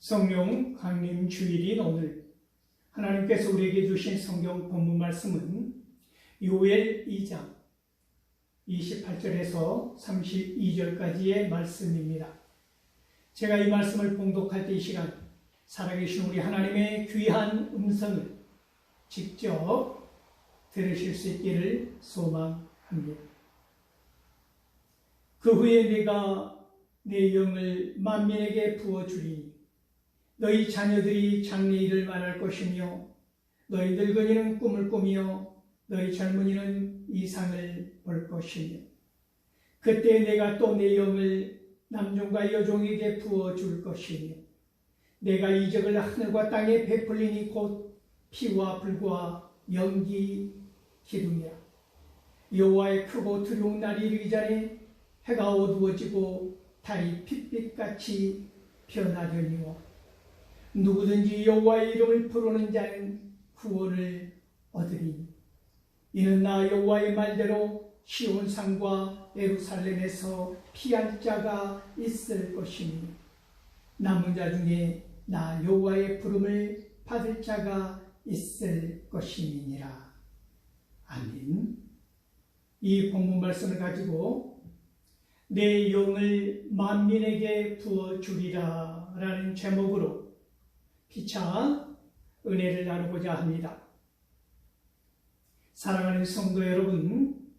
성령 강림 주일인 오늘 하나님께서 우리에게 주신 성경 본문 말씀은 요엘 2장 28절에서 32절까지의 말씀입니다. 제가 이 말씀을 봉독할 때 이 시간 살아계신 우리 하나님의 귀한 음성을 직접 들으실 수 있기를 소망합니다. 그 후에 내가 내 영을 만민에게 부어주리니 너희 자녀들이 장래일을 말할 것이며 너희 늙은이는 꿈을 꾸며 너희 젊은이는 이상을 볼 것이며 그때 내가 또 내 영을 남종과 여종에게 부어줄 것이며 내가 이적을 하늘과 땅에 베풀리니 곧 피와 불과 연기 기둥이라. 여호와의 크고 두려운 날이 이르기 전에 해가 어두워지고 달이 핏빛같이 변하려니와 누구든지 여호와의 이름을 부르는 자는 구원을 얻으리니 이는 나 여호와의 말대로 시온산과 예루살렘에서 피할 자가 있을 것이니 남은 자 중에 나 여호와의 부름을 받을 자가 있을 것임이니라. 아멘. 이 본문 말씀을 가지고 내 영을 만민에게 부어주리라 라는 제목으로 피차 은혜를 나누고자 합니다. 사랑하는 성도 여러분,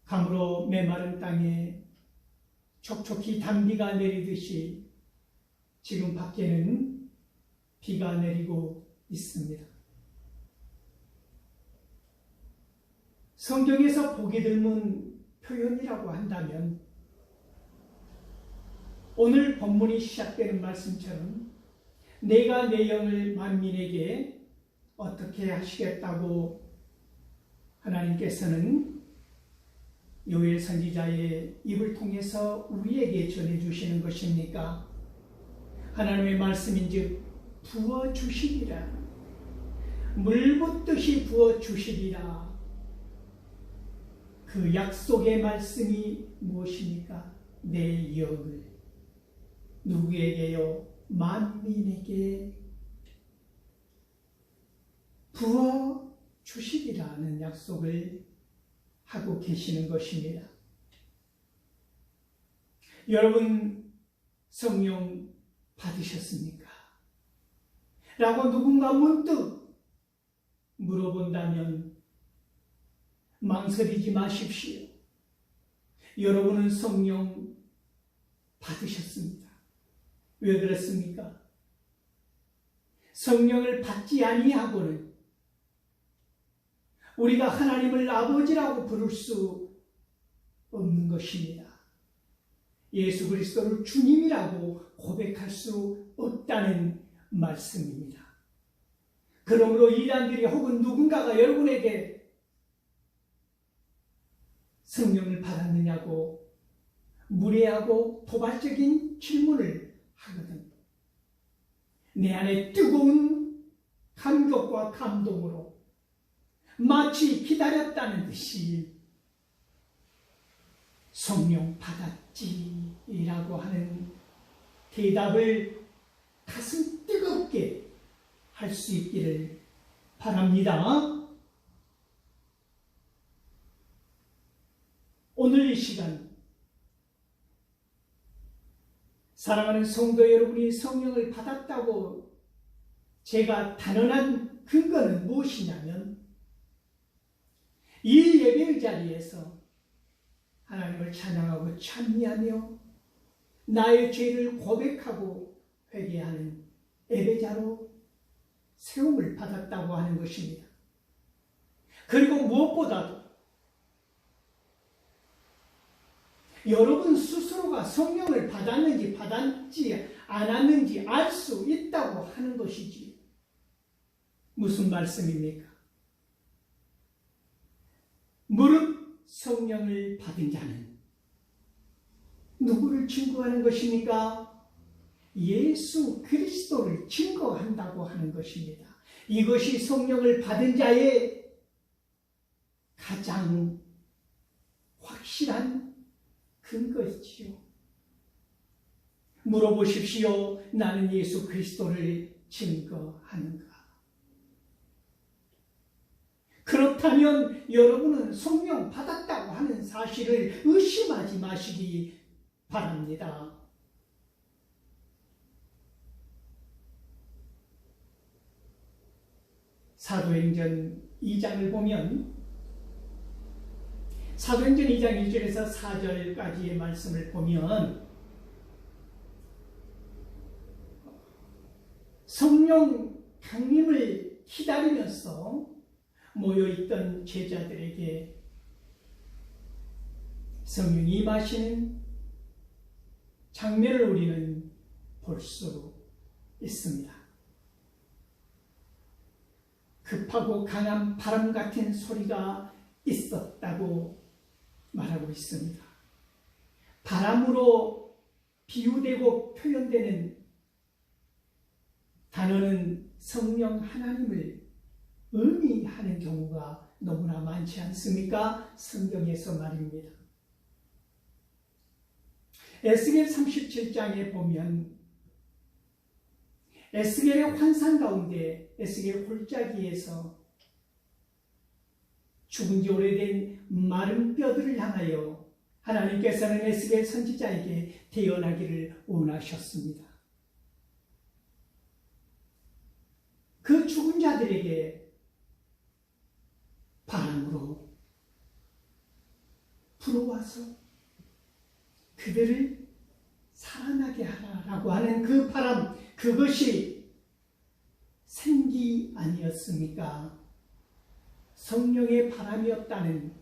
가물어 메마른 땅에 촉촉히 단비가 내리듯이 지금 밖에는 비가 내리고 있습니다. 성경에서 보기 드문 표현이라고 한다면 오늘 본문이 시작되는 말씀처럼 내가 내 영을 만민에게 어떻게 하시겠다고 하나님께서는 요엘 선지자의 입을 통해서 우리에게 전해주시는 것입니까? 하나님의 말씀인즉 부어주시리라. 물 붓듯이 부어주시리라. 그 약속의 말씀이 무엇입니까? 내 영을 누구에게요? 만민에게 부어주시리라는 약속을 하고 계시는 것입니다. 여러분 성령 받으셨습니까? 라고 누군가 문득 물어본다면 망설이지 마십시오. 여러분은 성령 받으셨습니다. 왜 그렇습니까? 성령을 받지 아니하고는 우리가 하나님을 아버지라고 부를 수 없는 것입니다. 예수 그리스도를 주님이라고 고백할 수 없다는 말씀입니다. 그러므로 이단들이 혹은 누군가가 여러분에게 성령을 받았느냐고 무례하고 도발적인 질문을 하거든. 내 안에 뜨거운 감격과 감동으로 마치 기다렸다는 듯이 성령 받았지라고 하는 대답을 가슴 뜨겁게 할 수 있기를 바랍니다. 오늘 이 시간 사랑하는 성도 여러분이 성령을 받았다고 제가 단언한 근거는 무엇이냐면 이 예배의 자리에서 하나님을 찬양하고 찬미하며 나의 죄를 고백하고 회개하는 예배자로 세움을 받았다고 하는 것입니다. 그리고 무엇보다도 여러분 스스로가 성령을 받았는지 받았지 않았는지 알 수 있다고 하는 것이지. 무슨 말씀입니까? 무릇 성령을 받은 자는 누구를 증거하는 것입니까? 예수 그리스도를 증거한다고 하는 것입니다. 이것이 성령을 받은 자의 가장 확실한 근거이지요. 물어보십시오. 나는 예수 그리스도를 증거하는가? 그렇다면 여러분은 성령 받았다고 하는 사실을 의심하지 마시기 바랍니다. 사도행전 2장을 보면 사도행전 2장 1절에서 4절까지의 말씀을 보면 성령 강림을 기다리면서 모여있던 제자들에게 성령이 임하시는 장면을 우리는 볼 수 있습니다. 급하고 강한 바람 같은 소리가 있었다고 말하고 있습니다. 바람으로 비유되고 표현되는 단어는 성령 하나님을 의미하는 경우가 너무나 많지 않습니까? 성경에서 말입니다. 에스겔 37장에 보면 에스겔의 환상 가운데 에스겔 골짜기에서 죽은 지 오래된 마른 뼈들을 향하여 하나님께서는 에스겔 선지자에게 태어나기를 원하셨습니다. 그 죽은 자들에게 바람으로 불어와서 그들을 살아나게 하라라고 하는 그 바람, 그것이 생기 아니었습니까? 성령의 바람이었다는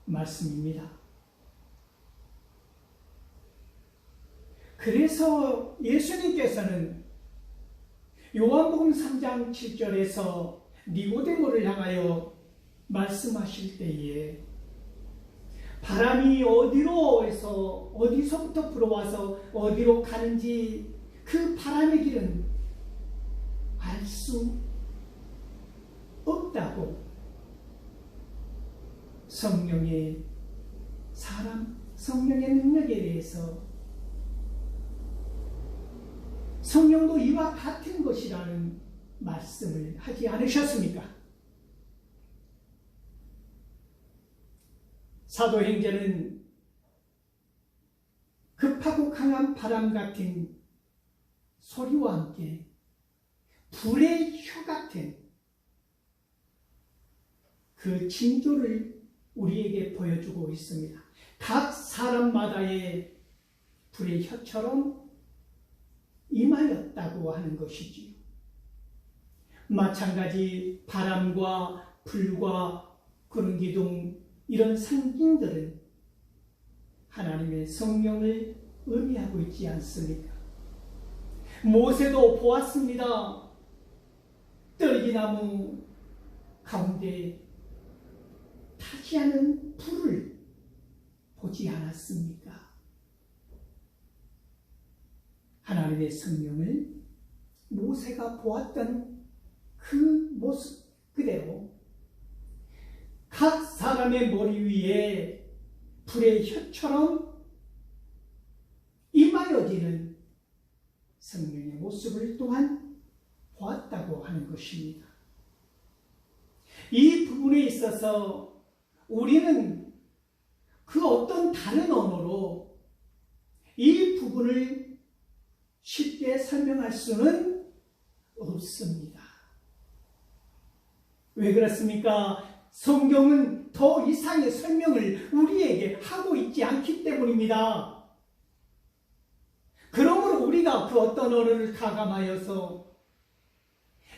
말씀입니다. 그래서 예수님께서는 요한복음 3장 7절에서 니고데모를 향하여 말씀하실 때에 바람이 어디서부터 불어와서 어디로 가는지 그 바람의 길은 알 수 없다고 성령의 능력에 대해서 성령도 이와 같은 것이라는 말씀을 하지 않으셨습니까? 사도행전은 급하고 강한 바람 같은 소리와 함께 불의 혀 같은 그 징조를 우리에게 보여주고 있습니다. 각 사람마다의 불의 혀처럼 임하였다고 하는 것이지요. 마찬가지 바람과 불과 구름 기둥 이런 상징들은 하나님의 성령을 의미하고 있지 않습니까? 모세도 보았습니다. 떨기나무 가운데 타지 않은 불을 보지 않았습니까? 하나님의 성령을 모세가 보았던 그 모습 그대로 각 사람의 머리 위에 불의 혀처럼 임하여지는 성령의 모습을 또한 보았다고 하는 것입니다. 이 부분에 있어서 우리는 그 어떤 다른 언어로 이 부분을 쉽게 설명할 수는 없습니다. 왜 그렇습니까? 성경은 더 이상의 설명을 우리에게 하고 있지 않기 때문입니다. 그러므로 우리가 그 어떤 언어를 가감하여서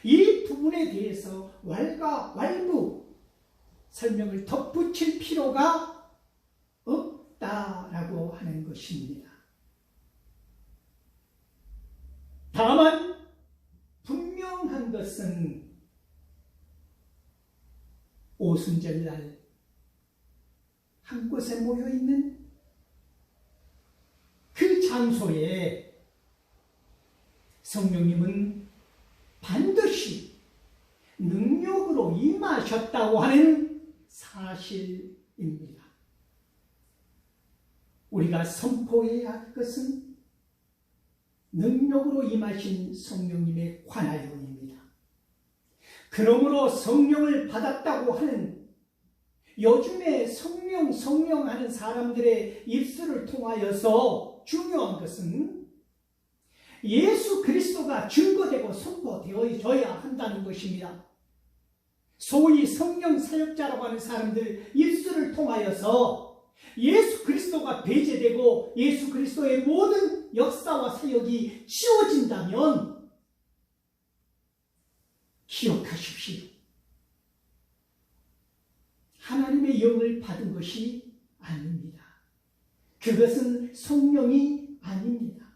이 부분에 대해서 왈가왈부 설명을 덧붙일 필요가 없다라고 하는 것입니다. 다만 분명한 것은 오순절날 한 곳에 모여있는 그 장소에 성령님은 반드시 능력으로 임하셨다고 하는 사실입니다. 우리가 선포해야 할 것은 능력으로 임하신 성령님에 관하여입니다. 그러므로 성령을 받았다고 하는 요즘에 성령 하는 사람들의 입술을 통하여서 중요한 것은 예수 그리스도가 증거되고 선포되어져야 한다는 것입니다. 소위 성령 사역자라고 하는 사람들 입술을 통하여서 예수 그리스도가 배제되고 예수 그리스도의 모든 역사와 사역이 치워진다면 기억하십시오. 하나님의 영을 받은 것이 아닙니다. 그것은 성령이 아닙니다.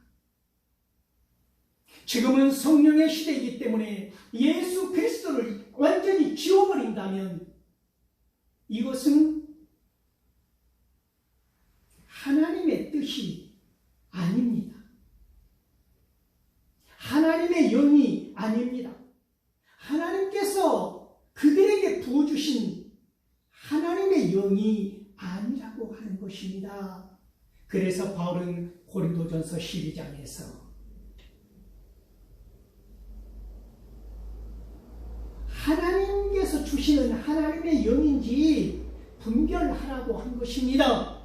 지금은 성령의 시대이기 때문에 예수 그리스도를 완전히 지워버린다면 이것은 하나님의 뜻이 아닙니다. 하나님의 영이 아닙니다. 하나님께서 그들에게 부어주신 하나님의 영이 아니라고 하는 것입니다. 그래서 바울은 고린도전서 12장에서 하나님께서 주시는 하나님의 영인지 분별하라고 한 것입니다.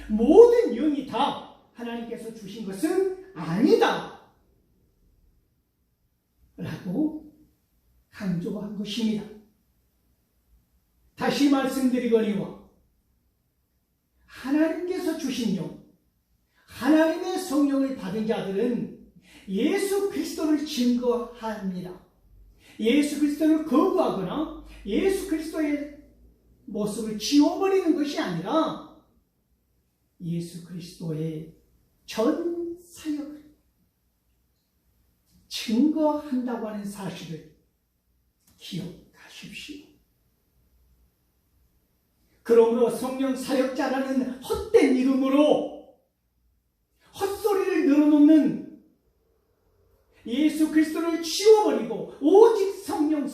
모든 영이 다 하나님께서 주신 것은 아니다 라고 강조한 것입니다. 다시 말씀드리거니와 하나님께서 주신 영, 하나님의 성령을 받은 자들은 예수 그리스도를 증거합니다. 예수 그리스도를 거부하거나 예수 그리스도의 모습을 지워버리는 것이 아니라 예수 그리스도의 전 사역을 증거한다고 하는 사실을 기억하십시오. 그러므로 성령 사역자라는 헛된 이름으로 헛소리를 늘어놓는 예수 그리스도를 지워버리고 오직 성령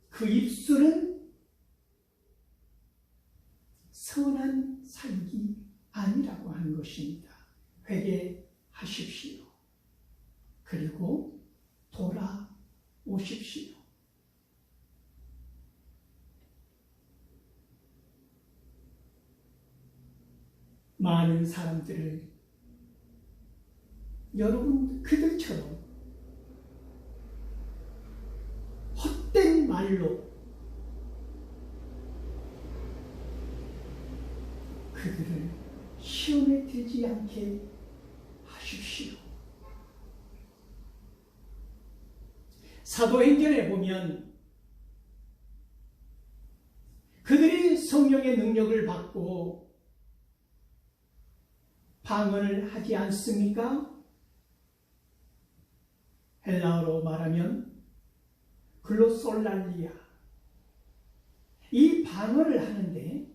그 입술은 선한 사역이 아니라고 하는 것입니다. 회개하십시오. 그리고 돌아오십시오. 많은 사람들을 여러분 그들처럼 헛된 말로 그들을 시험에 들지 않게 하십시오. 사도행전에 보면 그들이 성령의 능력을 받고 방언을 하지 않습니까? 헬라어로 말하면 글로솔랄리아, 이 방언을 하는데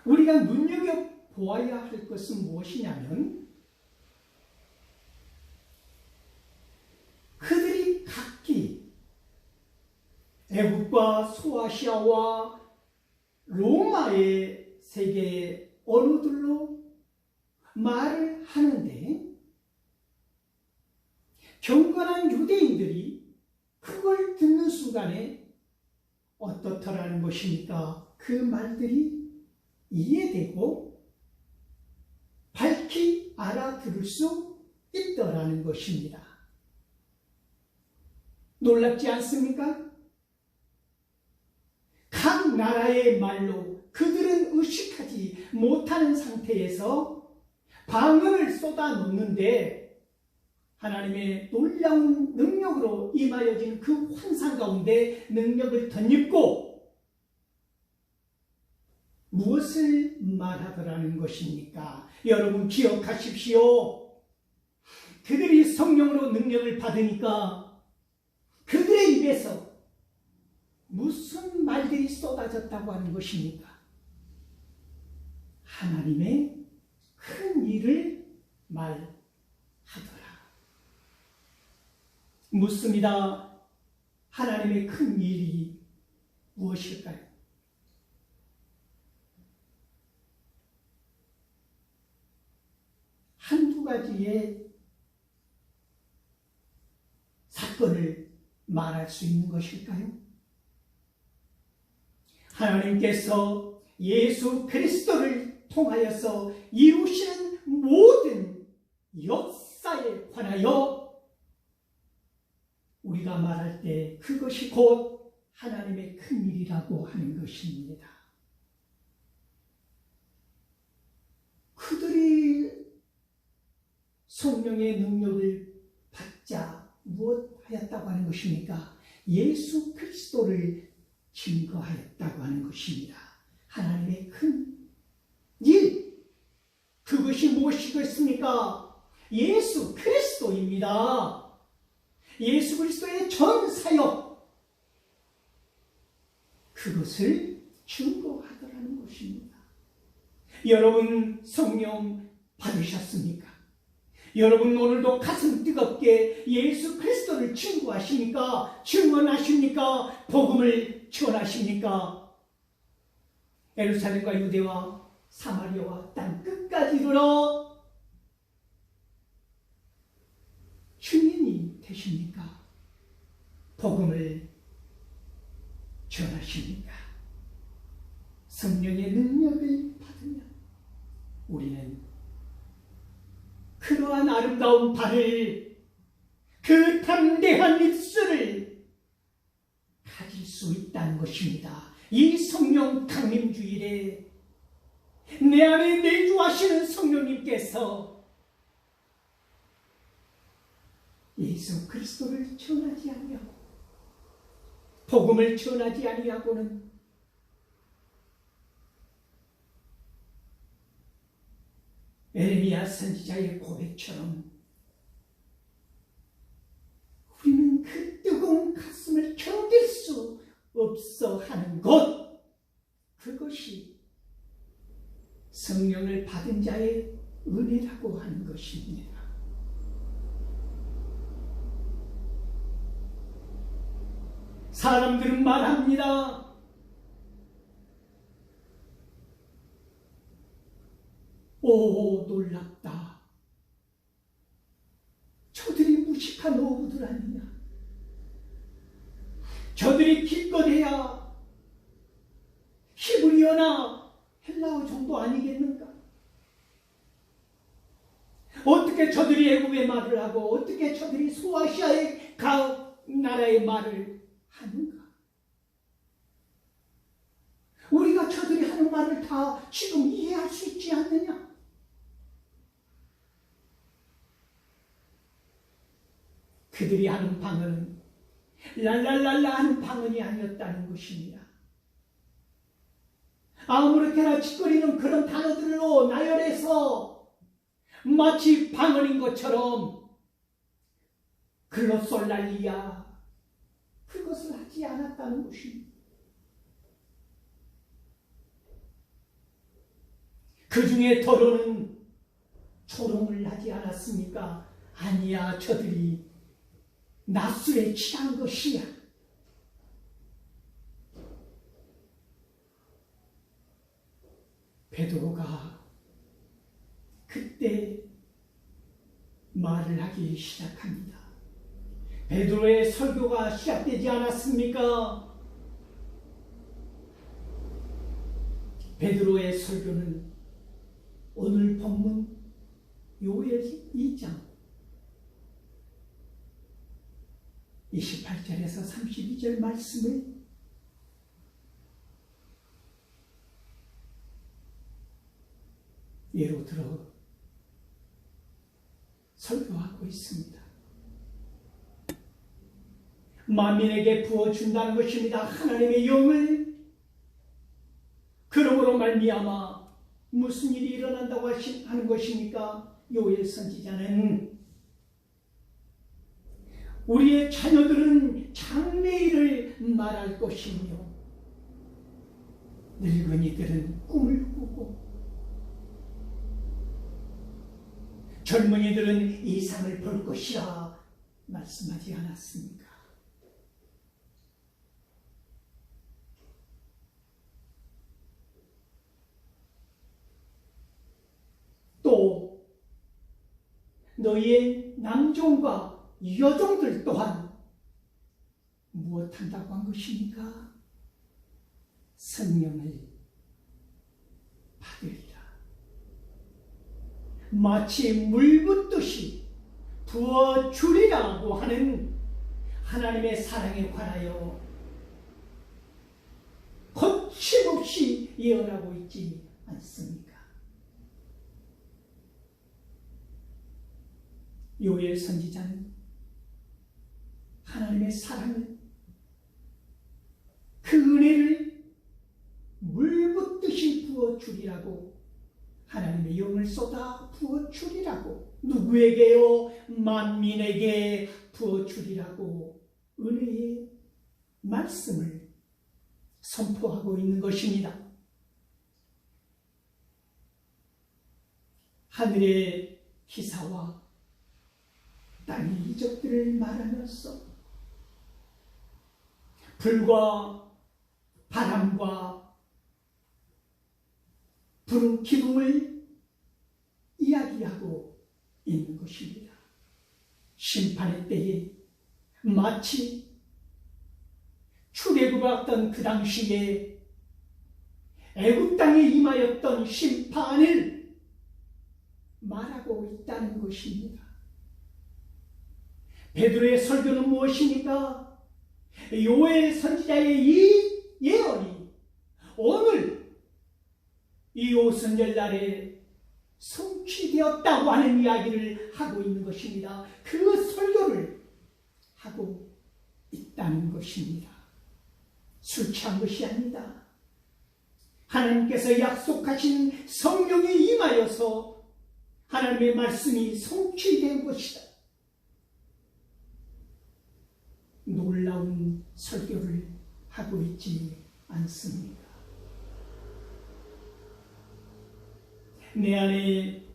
우리가 눈여겨보아야 할 것은 무엇이냐면 그들이 각기 애국과 소아시아와 로마의 세계의 언어들로 말을 하는데 경건한 유대인들이 그걸 듣는 순간에 어떻더라는 것입니까? 그 말들이 이해되고 밝히 알아들을 수 있더라는 것입니다. 놀랍지 않습니까? 각 나라의 말로 그들은 의식하지 못하는 상태에서 방언을 쏟아놓는데 하나님의 놀라운 능력으로 임하여진 그 환상 가운데 능력을 덧입고 무엇을 말하더라는 것입니까? 여러분 기억하십시오. 그들이 성령으로 능력을 받으니까 그들의 입에서 무슨 말들이 쏟아졌다고 하는 것입니까? 하나님의 큰 일을 말하더라. 묻습니다. 하나님의 큰 일이 무엇일까요? 가지의 사건을 말할 수 있는 것일까요? 하나님께서 예수 그리스도를 통하여서 이루시는 모든 역사에 관하여 우리가 말할 때 그것이 곧 하나님의 큰일이라고 하는 것입니다. 그들이 성령의 능력을 받자 무엇하였다고 하는 것입니까? 예수 그리스도를 증거하였다고 하는 것입니다. 하나님의 큰 일, 그것이 무엇이겠습니까? 예수 그리스도입니다. 예수 그리스도의 전 사역, 그것을 증거하더라는 것입니다. 여러분 성령 받으셨습니까? 여러분 오늘도 가슴 뜨겁게 예수 그리스도를 증거하십니까? 증언하십니까? 복음을 전하십니까? 예루살렘과 유대와 사마리아와 땅 끝까지 이르러 증인이 되십니까? 복음을 전하십니까? 성령의 능력을 받으면 우리는 그러한 아름다운 발을, 그 담대한 입술을 가질 수 있다는 것입니다. 이 성령 강림주일에 내 안에 내주하시는 성령님께서 예수 그리스도를 전하지 아니하고 복음을 전하지 아니하고는 에레미야 선지자의 고백처럼 우리는 그 뜨거운 가슴을 견딜 수 없어 하는 것, 그것이 성령을 받은 자의 은혜라고 하는 것입니다. 사람들은 말합니다. 오, 놀랍다. 저들이 무식한 어부들 아니냐. 저들이 기껏해야 히브리어나 헬라어 정도 아니겠는가? 어떻게 저들이 애국의 말을 하고 어떻게 저들이 소아시아의 각 나라의 말을 하는가? 우리가 저들이 하는 말을 다 지금 이해할 수 있지 않느냐? 그들이 하는 방언은 랄랄랄라 하는 방언이 아니었다는 것입니다. 아무렇게나 짓거리는 그런 단어들로 나열해서 마치 방언인 것처럼 글로솔랄리아, 그것을 하지 않았다는 것입니다. 그 중에 더러는 조롱을 하지 않았습니까? 아니야, 저들이 낮술에 취한 것이야. 베드로가 그때 말을 하기 시작합니다. 베드로의 설교가 시작되지 않았습니까? 베드로의 설교는 오늘 본문 요엘 2장 28절에서 32절 말씀을 예로 들어 설교하고 있습니다. 만민에게 부어준다는 것입니다. 하나님의 영을. 그러므로 말미암아 무슨 일이 일어난다고 하는 것입니까? 요엘 선지자는 우리의 자녀들은 장래일을 말할 것이며 늙은이들은 꿈을 꾸고 젊은이들은 이상을 볼 것이라 말씀하지 않았습니까? 또 너희의 남종과 여종들 또한 무엇한다고 한 것입니까? 성령을 받으리라. 마치 물 붓듯이 부어주리라고 하는 하나님의 사랑에 관하여 거침없이 예언하고 있지 않습니까? 요엘 선지자는 하나님의 사랑을, 그 은혜를 물 붓듯이 부어주리라고, 하나님의 영을 쏟아 부어주리라고, 누구에게요? 만민에게 부어주리라고 은혜의 말씀을 선포하고 있는 것입니다. 하늘의 기사와 땅의 이적들을 말하면서 불과 바람과 푸른 기둥을 이야기하고 있는 것입니다. 심판의 때에 마치 출애굽했던 그 당시에 애굽 땅에 임하였던 심판을 말하고 있다는 것입니다. 베드로의 설교는 무엇입니까? 요엘 선지자의 이 예언이 오늘 이 오순절날에 성취되었다고 하는 이야기를 하고 있는 것입니다. 그 설교를 하고 있다는 것입니다. 술 취한 것이 아니다. 하나님께서 약속하신 성령이 임하여서 하나님의 말씀이 성취된 것이다. 놀라운 설교를 하고 있지 않습니까? 내 안에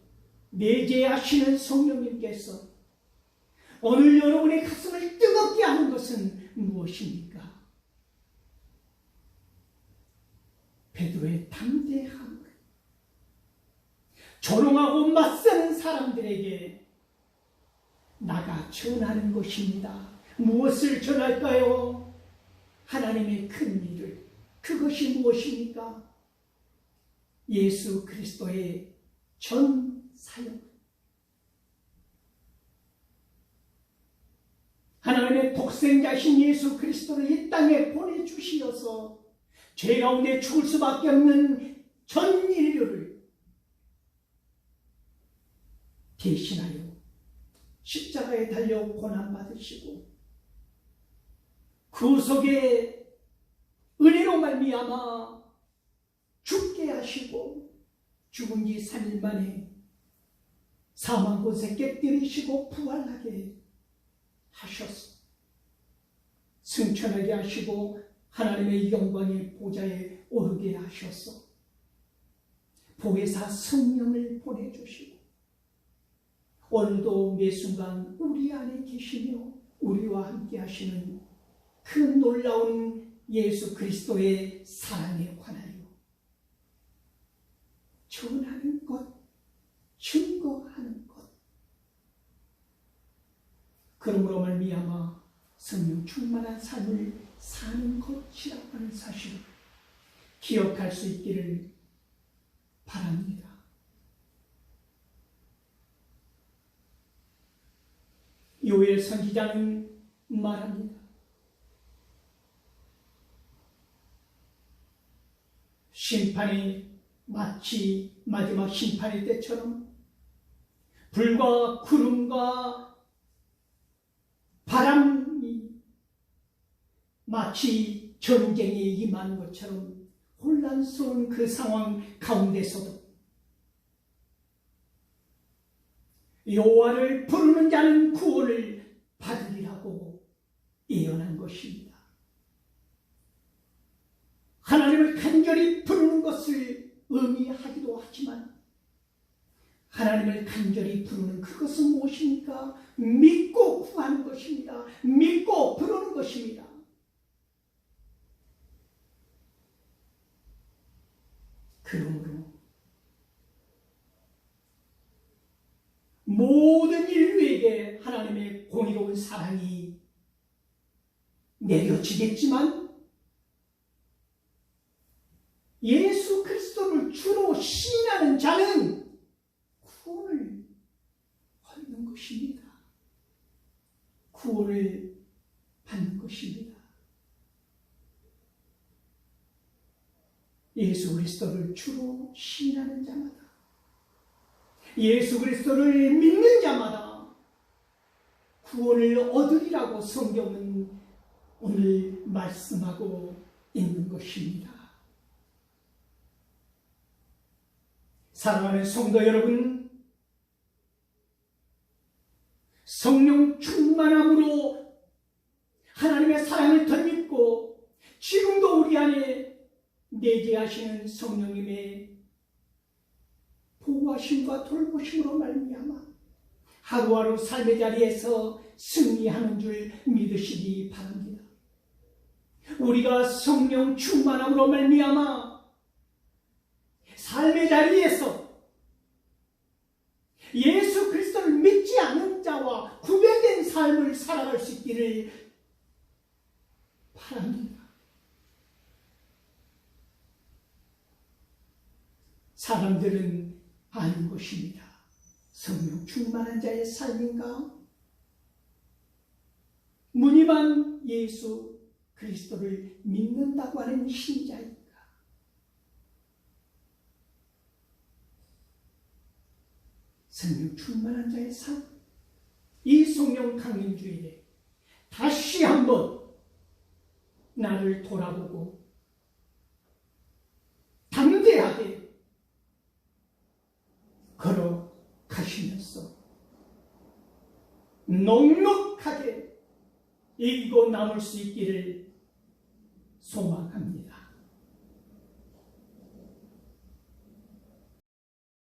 내재하시는 성령님께서 오늘 여러분의 가슴을 뜨겁게 하는 것은 무엇입니까? 베드로의 담대함, 조롱하고 맞서는 사람들에게 나가 전하는 것입니다. 무엇을 전할까요? 하나님의 큰 일을. 그것이 무엇입니까? 예수 그리스도의 전 사역. 하나님의 독생자신 예수 그리스도를 이 땅에 보내주시어서 죄 가운데 죽을 수밖에 없는 전 인류를 대신하여 십자가에 달려 고난받으시고 구속의 은혜로 말미암아 죽게 하시고 죽은 지 3일 만에 사망 곳에 깨뜨리시고 부활하게 하셨소. 승천하게 하시고 하나님의 영광의 보좌에 오르게 하셨소. 보혜사 성령을 보내주시고 오늘도 매 순간 우리 안에 계시며 우리와 함께 하시는 그 놀라운 예수 그리스도의 사랑에 관하여 전하는 것, 증거하는 것. 그러므로 말미암아 성령 충만한 삶을 사는 것이라고 하는 사실을 기억할 수 있기를 바랍니다. 요엘 선지자는 말합니다. 심판이 마치 마지막 심판의 때처럼 불과 구름과 바람이 마치 전쟁에 임한 것처럼 혼란스러운 그 상황 가운데서도 여호와를 부르는 자는 구원을 받으리라고 예언한 것입니다. 하나님을 간절히 부르는 것을 의미하기도 하지만 하나님을 간절히 부르는 그것은 무엇입니까? 믿고 구하는 것입니다. 믿고 부르는 것입니다. 그러므로 모든 일 우리에게 하나님의 공의로운 사랑이 내려지겠지만 예수 그리스도를 주로 시인하는 자는 구원을 얻는 것입니다. 구원을 받는 것입니다. 예수 그리스도를 주로 시인하는 자마다, 예수 그리스도를 믿는 자마다 구원을 얻으리라고 성경은 오늘 말씀하고 있는 것입니다. 사랑하는 성도 여러분, 성령 충만함으로 하나님의 사랑을 덧입고 지금도 우리 안에 내재하시는 성령님의 보호하심과 돌보심으로 말미암아 하루하루 삶의 자리에서 승리하는 줄 믿으시기 바랍니다. 우리가 성령 충만함으로 말미암아 삶의 자리에서 예수 그리스도를 믿지 않는 자와 구별된 삶을 살아갈 수 있기를 바랍니다. 사람들은 아는 것입니다. 성령 충만한 자의 삶인가? 무늬만 예수 그리스도를 믿는다고 하는 신자인가? 성령 충만한 자의 삶, 이 성령 강림주일에 다시 한번 나를 돌아보고 담대하게 걸어가시면서 넉넉하게 이기고 남을 수 있기를 소망합니다.